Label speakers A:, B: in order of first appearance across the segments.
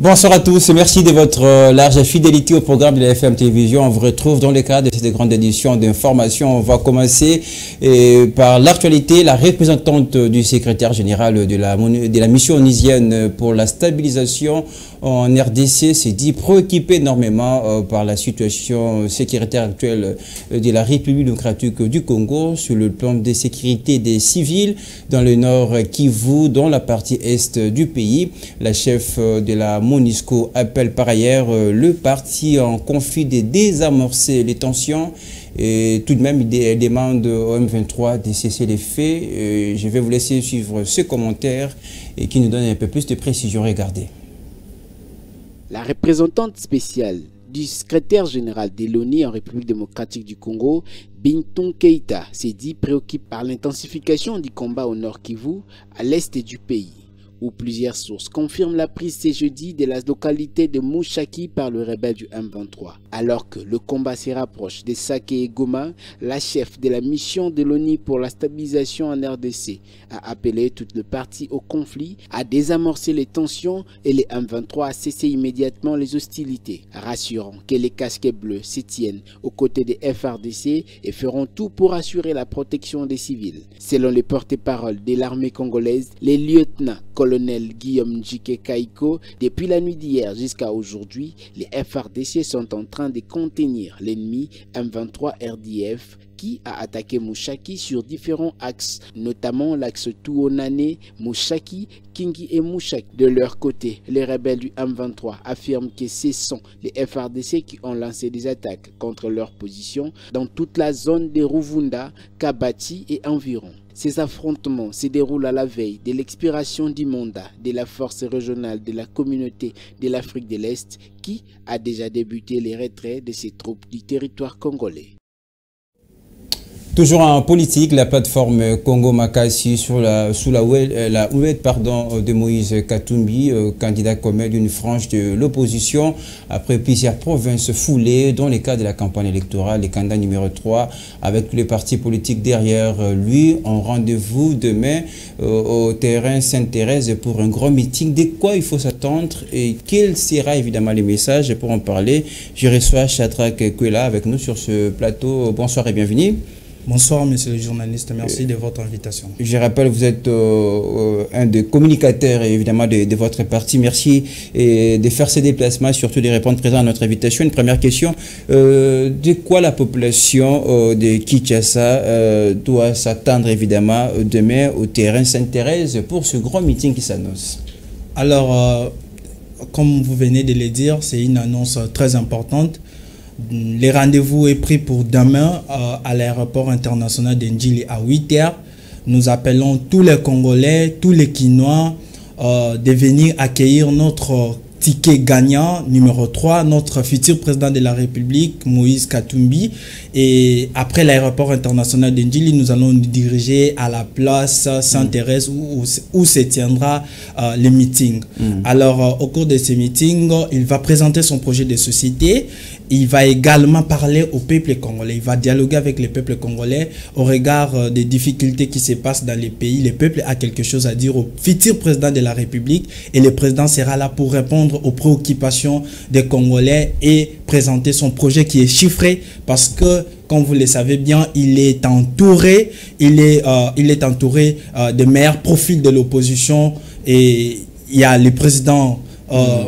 A: Bonsoir à tous et merci de votre large fidélité au programme de la FM Télévision. On vous retrouve dans le cadre de cette grande édition d'information. On va commencer par l'actualité. La représentante du secrétaire général de la mission onisienne pour la stabilisation en RDC s'est dit préoccupée énormément par la situation sécuritaire actuelle de la République démocratique du Congo sur le plan de sécurité des civils dans le nord Kivu, dans la partie est du pays. La chef de la MONUSCO appelle par ailleurs le parti en conflit de désamorcer les tensions. Et tout de même, il demande au M23 de cesser les faits. Je vais vous laisser suivre ce commentaire et qui nous donne un peu plus de précision. Regardez.
B: La représentante spéciale du secrétaire général de l'ONU en République démocratique du Congo, Bintou Keïta, s'est dit préoccupé par l'intensification du combat au nord Kivu, à l'est du pays, où plusieurs sources confirment la prise ce jeudi de la localité de Mushaki par le rebelle du M23. Alors que le combat se rapproche de Sake et Goma, la chef de la mission de l'ONU pour la stabilisation en RDC a appelé toutes les parties au conflit à désamorcer les tensions et les M23 à cesser immédiatement les hostilités, rassurant que les casquets bleus se tiennent aux côtés des FARDC et feront tout pour assurer la protection des civils. Selon les porte-paroles de l'armée congolaise, les lieutenants colonel Guillaume Njike Kaiko, depuis la nuit d'hier jusqu'à aujourd'hui, les FARDC sont en train de contenir l'ennemi M23 RDF qui a attaqué Mushaki sur différents axes, notamment l'axe Tuonane, Mushaki, Kingi et Mushaki. De leur côté, les rebelles du M23 affirment que ce sont les FARDC qui ont lancé des attaques contre leur position dans toute la zone de Ruvunda, Kabati et environ. Ces affrontements se déroulent à la veille de l'expiration du mandat de la force régionale de la communauté de l'Afrique de l'Est qui a déjà débuté les retraits de ses troupes du territoire congolais.
A: Toujours en politique, la plateforme Congo Makassi sous la houlette de Moïse Katumbi, candidat commun d'une frange de l'opposition, après plusieurs provinces foulées dans le cadre de la campagne électorale, le candidat numéro 3, avec tous les partis politiques derrière lui, ont rendez-vous demain au terrain Sainte-Thérèse pour un grand meeting. De quoi il faut s'attendre et quel sera évidemment le message? Pour en parler, je reçois Shadrack Kwela avec nous sur ce plateau. Bonsoir et bienvenue.
C: Bonsoir, monsieur le journaliste. Merci de votre invitation.
A: Je rappelle, vous êtes un des communicateurs, évidemment, de votre parti. Merci de faire ces déplacements, surtout de répondre présent à notre invitation. Une première question. De quoi la population de Kinshasa doit s'attendre, évidemment, demain au terrain Sainte-Thérèse pour ce grand meeting qui s'annonce?
C: Alors, comme vous venez de le dire, c'est une annonce très importante. Le rendez-vous est pris pour demain à l'aéroport international d'Ndjili à 8 h. Nous appelons tous les Congolais, tous les Kinois de venir accueillir notre ticket gagnant numéro 3, notre futur président de la République, Moïse Katumbi. Et après l'aéroport international d'Ndjili, nous allons nous diriger à la place Sainte-Thérèse où se tiendra le meeting. Alors, au cours de ce meeting, il va présenter son projet de société. Il va également parler au peuple congolais. Il va dialoguer avec le peuple congolais au regard des difficultés qui se passent dans les pays. Le peuple a quelque chose à dire au futur président de la République et le président sera là pour répondre aux préoccupations des Congolais et présenter son projet qui est chiffré parce que, comme vous le savez bien, il est entouré de meilleurs profils de l'opposition et il y a le président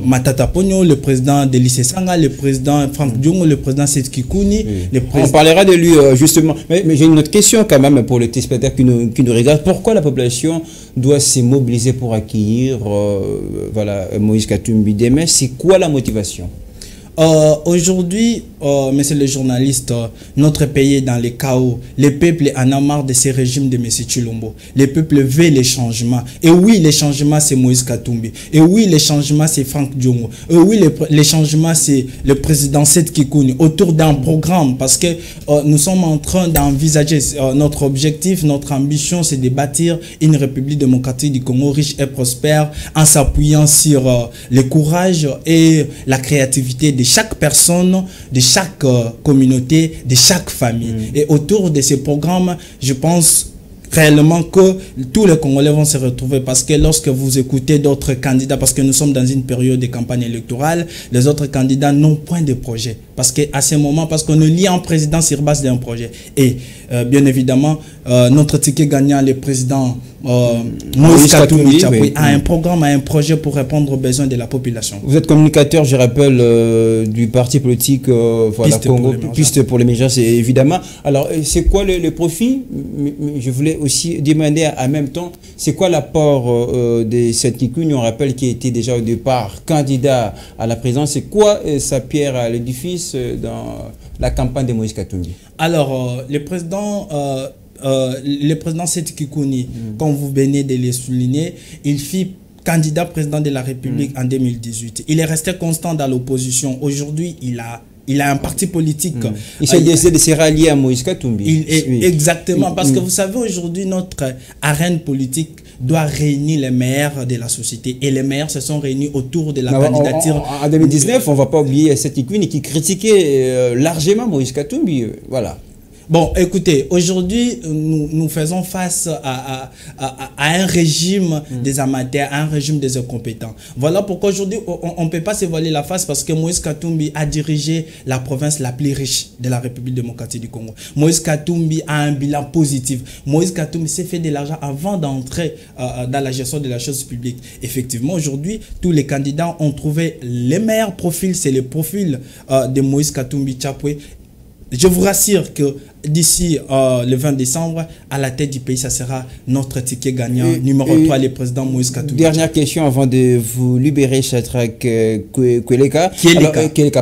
C: Matata Ponyo, le président de Lycée Sanga, le président Franck Diongo, le président Seth Kikouni.
A: On parlera de lui justement. Mais j'ai une autre question quand même pour les téléspectateurs qui nous regardent. Pourquoi la population doit se mobiliser pour accueillir Moïse Katumbi demain? C'est quoi la motivation?
C: Aujourd'hui, monsieur le journaliste, notre pays est dans le chaos. Le peuple en a marre de ces régimes de M. Chilombo. Le peuple veut les changements. Et oui, les changements, c'est Moïse Katumbi. Et oui, les changements, c'est Franck Diongo. Et oui, les changements, c'est le président Seth Kikouni. Autour d'un programme, parce que nous sommes en train d'envisager notre objectif, notre ambition, c'est de bâtir une République démocratique du Congo riche et prospère en s'appuyant sur le courage et la créativité de chaque personne, de chaque communauté, de chaque famille. Et autour de ces programmes, je pense réellement que tous les Congolais vont se retrouver, parce que lorsque vous écoutez d'autres candidats, parce que nous sommes dans une période de campagne électorale, les autres candidats n'ont point de projet. Parce qu'à ce moment, parce qu'on élit un président sur base d'un projet. Et bien évidemment, notre ticket gagnant, le président Moïse Katumbi Chapwe, a un programme, a un projet pour répondre aux besoins de la population.
A: Vous êtes communicateur, je rappelle, du parti politique voilà, Congo, Piste pour l'émergence, évidemment. Alors, c'est quoi le profit? Je voulais aussi demander en même temps, c'est quoi l'apport de cette Union, on rappelle, qui était déjà au départ candidat à la présidence, c'est quoi sa pierre à l'édifice dans la campagne de Moïse Katumbi?
C: Alors, le président Seth Kikouni, comme vous venez de le souligner, il fit candidat président de la République en 2018. Il est resté constant dans l'opposition. Aujourd'hui, il a un parti politique.
A: Il s'est décidé de se rallier à Moïse Katumbi.
C: Exactement, parce que vous savez, aujourd'hui, notre arène politique doit réunir les meilleurs de la société. Et les meilleurs se sont réunis autour de la candidature.
A: En 2019, on ne va pas oublier cette Kikouni qui critiquait largement Moïse Katumbi. Voilà.
C: Bon, écoutez, aujourd'hui, nous faisons face à un régime des amateurs, à un régime des incompétents. Voilà pourquoi aujourd'hui, on ne peut pas se voiler la face, parce que Moïse Katumbi a dirigé la province la plus riche de la République démocratique du Congo. Moïse Katumbi a un bilan positif. Moïse Katumbi s'est fait de l'argent avant d'entrer dans la gestion de la chose publique. Effectivement, aujourd'hui, tous les candidats ont trouvé les meilleurs profils. C'est le profil de Moïse Katumbi Chapwe. Je vous rassure que d'ici le 20 décembre, à la tête du pays, ça sera notre ticket gagnant, numéro 3, le président Moïse Katumbi.
A: Dernière question avant de vous libérer, Shadrack Kweleka.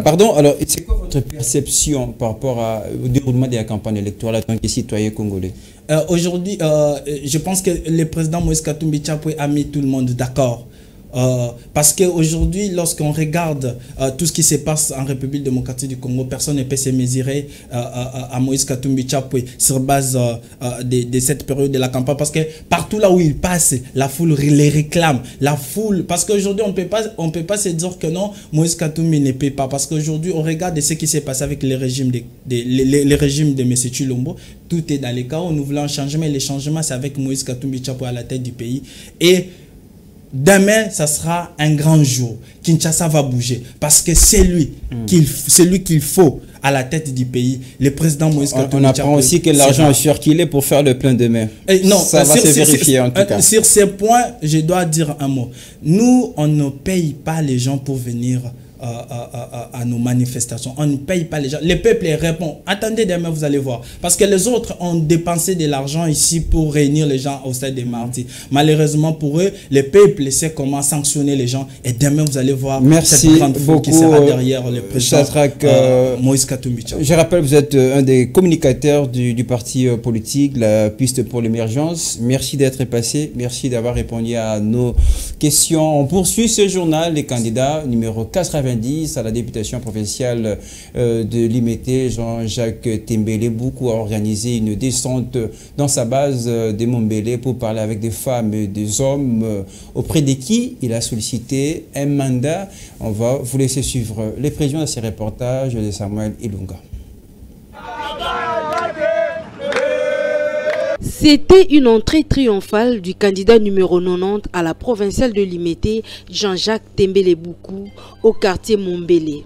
A: Pardon. Alors, c'est quoi votre perception par rapport au déroulement de la campagne électorale en tant que citoyen congolais?
C: Aujourd'hui, je pense que le président Moïse Katumbi Chapwe a mis tout le monde d'accord. Parce qu'aujourd'hui, lorsqu'on regarde tout ce qui se passe en République démocratique du Congo, personne ne peut se mesurer à Moïse Katumbi Chapwe sur base de cette période de la campagne. Parce que partout là où il passe, la foule les réclame. La foule, parce qu'aujourd'hui, on peut pas se dire que non, Moïse Katumbi ne paie pas. Parce qu'aujourd'hui, on regarde ce qui s'est passé avec les régimes de M. Chilombo. Tout est dans les cas où nous voulons un changement. Et le changement, c'est avec Moïse Katumbi Chapwe à la tête du pays. Et demain, ça sera un grand jour. Kinshasa va bouger parce que c'est lui qu'il faut à la tête du pays. Le président Moïse Katumbi.
A: On apprend aussi que l'argent est circulé pour faire le plein demain.
C: Non,
A: ça va se vérifier en tout cas.
C: Sur ce point, je dois dire un mot. Nous, on ne paye pas les gens pour venir à nos manifestations. On ne paye pas les gens. Le peuple répond. Attendez, demain vous allez voir. Parce que les autres ont dépensé de l'argent ici pour réunir les gens au stade des martyrs. Malheureusement pour eux, le peuple sait comment sanctionner les gens. Et demain vous allez voir cette grande foule qui sera derrière le président Moïse Katumbi.
A: Je rappelle, vous êtes un des communicateurs du parti politique, la Piste pour l'émergence. Merci d'être passé. Merci d'avoir répondu à nos questions. On poursuit ce journal. Les candidats numéro 90 à la députation provinciale de Limete, Jean-Jacques Tembele Boukou a organisé une descente dans sa base de Mombele pour parler avec des femmes et des hommes auprès de qui il a sollicité un mandat. On va vous laisser suivre les prévisions de ces reportages de Samuel Ilunga.
D: C'était une entrée triomphale du candidat numéro 90 à la provinciale de Limete, Jean-Jacques Tembele Boukou, au quartier Mombele.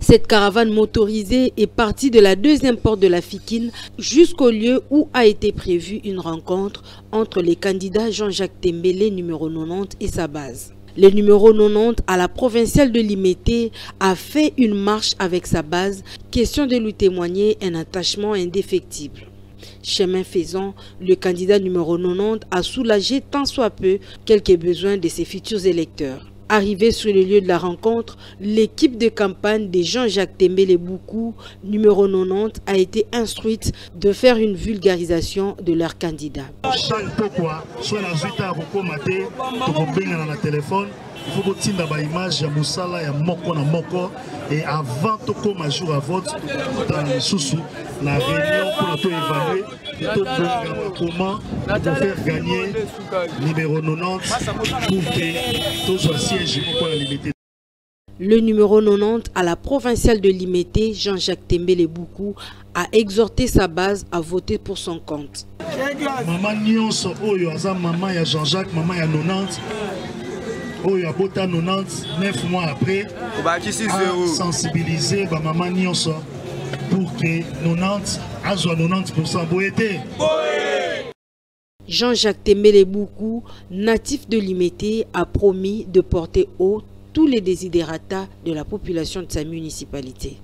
D: Cette caravane motorisée est partie de la deuxième porte de la Fikine jusqu'au lieu où a été prévue une rencontre entre les candidats Jean-Jacques Tembele numéro 90 et sa base. Le numéro 90 à la provinciale de Limete a fait une marche avec sa base, question de lui témoigner un attachement indéfectible. Chemin faisant, le candidat numéro 90 a soulagé tant soit peu quelques besoins de ses futurs électeurs. Arrivé sur le lieu de la rencontre, l'équipe de campagne de Jean-Jacques Tembele Boukou, numéro 90, a été instruite de faire une vulgarisation de leur candidat.
E: Il faut que tu aies une image de Moussala et Moko na Moko. Et avant de commencer à jour à vote, dans le sous la réunion pour nous évaluer, comment faire gagner numéro 90 pour que tout soit siège pour la limiter.
D: Le numéro 90 à la provinciale de Limete, Jean-Jacques Tembele Boukou, a exhorté sa base à voter pour son compte.
E: Maman Nyonso, Oyo, Azam, maman ya Jean-Jacques, maman ya 90. Oyo, Abota 90, 9 mois après, a sensibilisé maman Nyonso pour que 90, à 90% boété.
D: Jean-Jacques Tembele Boukou, natif de Limete, a promis de porter haut tous les désidératas de la population de sa municipalité.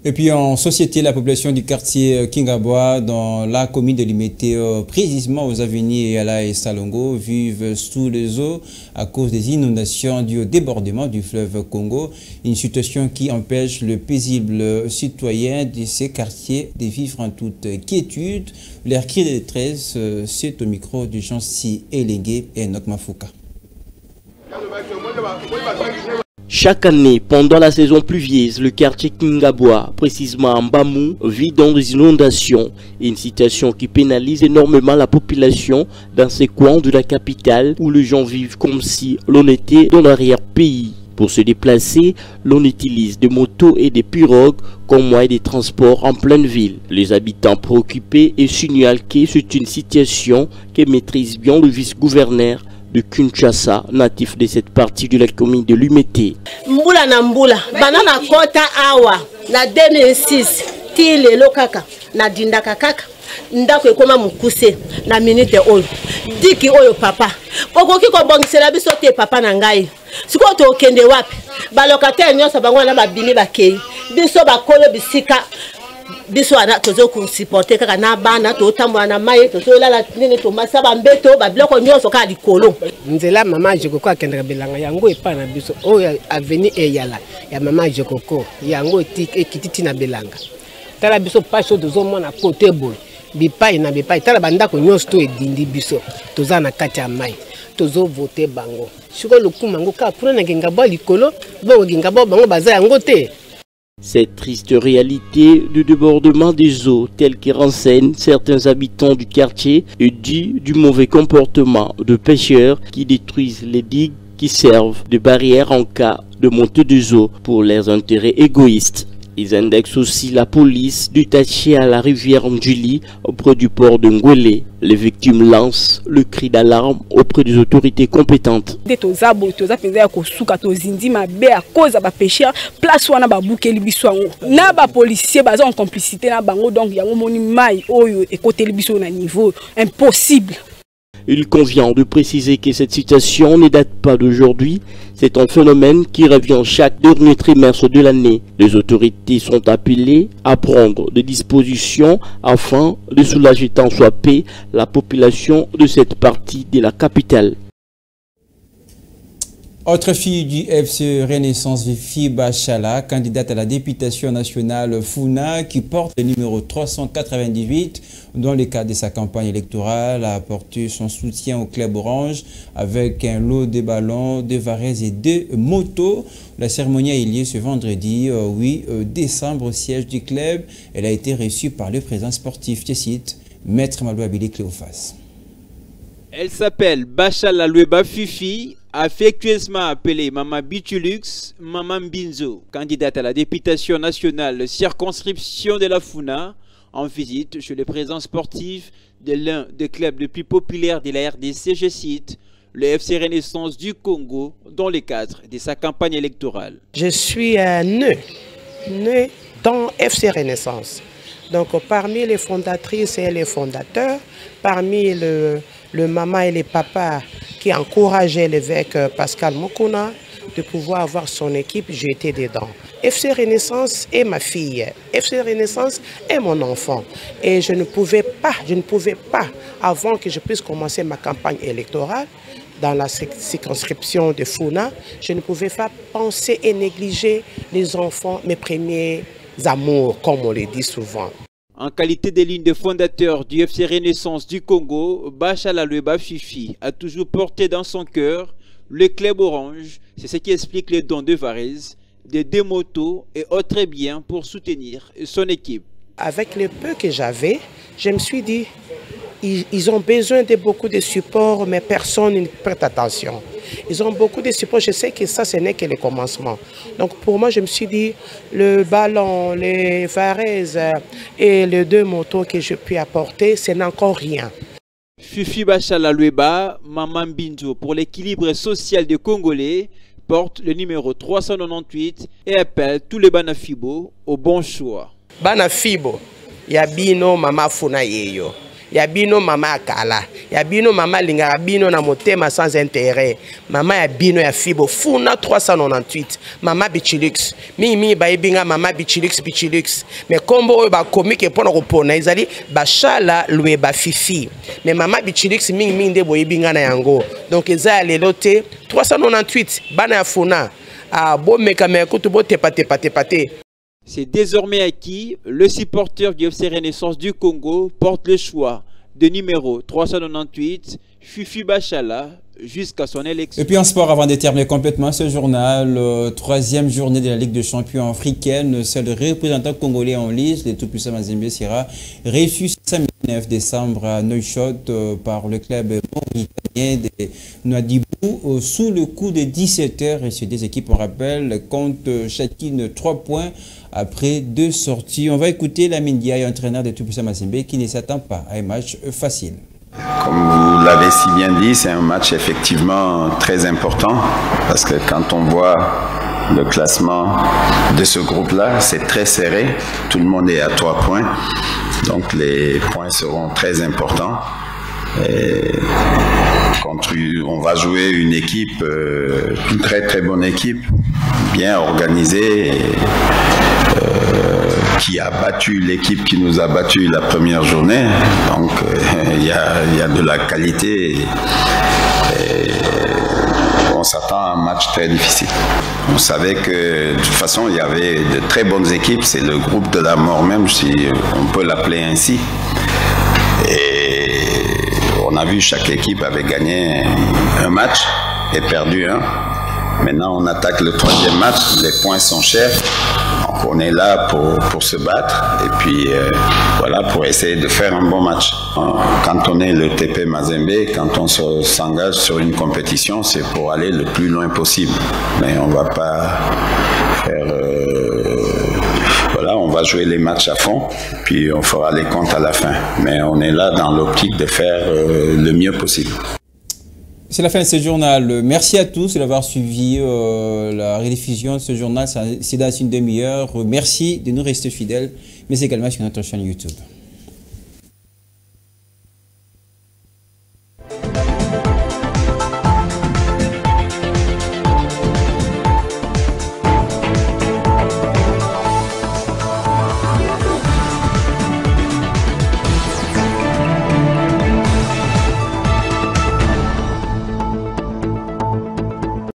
A: Et puis en société, la population du quartier Kingaboa dans la commune de Limete, précisément aux avenirs Yala et Salongo, vivent sous les eaux à cause des inondations dues au débordement du fleuve Congo. Une situation qui empêche le paisible citoyen de ces quartiers de vivre en toute quiétude. Leur cri de détresse, c'est au micro du Jean-Si Elengue et Enoch Mafouka.
F: Chaque année, pendant la saison pluvieuse, le quartier Kingaboa, précisément en Bamou, vit dans des inondations. Une situation qui pénalise énormément la population dans ces coins de la capitale où les gens vivent comme si l'on était dans l'arrière-pays. Pour se déplacer, l'on utilise des motos et des pirogues comme moyen de transport en pleine ville. Les habitants préoccupés et signalent que c'est une situation que maîtrise bien le vice-gouverneur de Kinshasa, natif de cette partie de la commune de Limete.
G: Mbula na mbula, banana kota awa, na 2006, tile lokaka, na dindaka kaka, ndako ekoma mukuse, na minute oyo. Diki oyo papa, okoki ko bongisela biso te papa na ngai. Siko to okende wapi, balokataire nyonso bango na babini bakei, biso bakolo bisika, biso ana tozo ko supporter kaka na bana to tambola na mai tozo lala nene to masaba mbeto ba biloko nyonso ka likolo nzela mama jekoko akendeka bilanga yango epa na biso oyo avenue eyala ya mama jekoko yango ekititi na bilanga tala biso pasho tozo mona côté boy bipai na bipai tala bandako nyonso to edindi biso toza na kati ya mai tozo voter bango siko lokuma ngo ka kuna na ngabo likolo bongo ngabo bango baza yango te.
F: Cette triste réalité de débordement des eaux telle que renseignent certains habitants du quartier est due du mauvais comportement de pêcheurs qui détruisent les digues qui servent de barrière en cas de montée des eaux pour leurs intérêts égoïstes. Ils indexent aussi la police détachée à la rivière Ndjili auprès du port de Ngwele. Les victimes lancent le cri d'alarme auprès des autorités compétentes. Il convient de préciser que cette situation ne date pas d'aujourd'hui. C'est un phénomène qui revient chaque dernier trimestre de l'année. Les autorités sont appelées à prendre des dispositions afin de soulager tant soit peu la population de cette partie de la capitale.
A: Autre fille du FC Renaissance, Fifi Bachala, candidate à la députation nationale Funa, qui porte le numéro 398, dans le cadre de sa campagne électorale, a apporté son soutien au club orange avec un lot de ballons, de varaises et de motos. La cérémonie a eu lieu ce vendredi 8 décembre au siège du club. Elle a été reçue par le président sportif, je cite, Maître Malouabili Cléophas.
H: Elle s'appelle Bachala Lueba Fifi, affectueusement appelée Maman Bitulux, Maman Binzo, candidate à la députation nationale circonscription de la Funa, en visite chez le président sportif de l'un des clubs les plus populaires de la RDC, je cite, le FC Renaissance du Congo, dans le cadre de sa campagne électorale.
I: Je suis né dans FC Renaissance. Donc parmi les fondatrices et les fondateurs, parmi le maman et les papas qui encourageaient l'évêque Pascal Mokuna de pouvoir avoir son équipe, j'étais dedans. FC Renaissance est ma fille, FC Renaissance est mon enfant. Et je ne pouvais pas, avant que je puisse commencer ma campagne électorale, dans la circonscription de Funa, je ne pouvais pas penser et négliger les enfants, mes premiers amours, comme on le dit souvent.
H: En qualité de l'une des fondateurs du FC Renaissance du Congo, Bachala Lueba Fifi a toujours porté dans son cœur le club orange. C'est ce qui explique les dons de varaises, de deux motos et autres biens pour soutenir son équipe.
I: Avec le peu que j'avais, je me suis dit, ils ont besoin de beaucoup de support, mais personne ne prête attention. Ils ont beaucoup de support. Je sais que ça, ce n'est que le commencement. Donc pour moi, je me suis dit, le ballon, les varaises et les 2 motos que je puis apporter, ce n'est encore rien.
H: Fifi Bachala Lueba, Maman Binzo, pour l'équilibre social des Congolais, porte le numéro 398 et appelle tous les Banafibo au bon choix.
I: Banafibo, Yabino Mama Funa Yeyo. Yabino Mama Kala. Yabino Mama Lingara Bino na motema sans intérêt. Mama Yabino Yafibo Funa 398. Mama Bichilux. Mimi Baibinga Mama Bichilux. Mais combo ba comique pour nous répondre. Ils allaient Bachala Lueba Fifi. Mais Mama Bichilux Mimi de Boibinga na yango. Donc ils allaient loter 398. Bana Funa. Ah bon mekame kutu bo tepate.
H: C'est désormais acquis, le supporter du FC Renaissance du Congo porte le choix de numéro 398, Fifi Bachala, jusqu'à son élection.
A: Et puis en sport, avant de terminer complètement ce journal, 3e journée de la Ligue des champions africaine, seul représentant congolais en lice, le tout-puissant Mazembe sera reçu samedi 9 décembre à Neuchâtel par le club mauritanien de Nouadhibou sous le coup de 17h. Et ces 2 équipes, on rappelle, comptent chacune 3 points après 2 sorties. On va écouter Lamine Diaye, entraîneur de tout-puissant Mazembe, qui ne s'attend pas à un match facile.
J: Comme vous l'avez si bien dit, c'est un match effectivement très important parce que quand on voit le classement de ce groupe-là, c'est très serré. Tout le monde est à 3 points. Donc les points seront très importants. Et on va jouer une équipe, une très bonne équipe, bien organisée, qui a battu l'équipe qui nous a battu la première journée. Donc il y a de la qualité. Et on s'attend à un match très difficile. On savait que de toute façon il y avait de très bonnes équipes. C'est le groupe de la mort même, si on peut l'appeler ainsi. Et on a vu chaque équipe avait gagné un match et perdu un. Maintenant on attaque le 3e match. Les points sont chers. Donc on est là pour se battre et puis voilà, pour essayer de faire un bon match. Quand on est le TP Mazembe, quand on s'engage sur une compétition, c'est pour aller le plus loin possible. Mais on va pas faire... voilà, on va jouer les matchs à fond, puis on fera les comptes à la fin. Mais on est là dans l'optique de faire le mieux possible.
A: C'est la fin de ce journal. Merci à tous d'avoir suivi la rediffusion de ce journal. C'est dans une demi-heure. Merci de nous rester fidèles, mais également sur notre chaîne YouTube.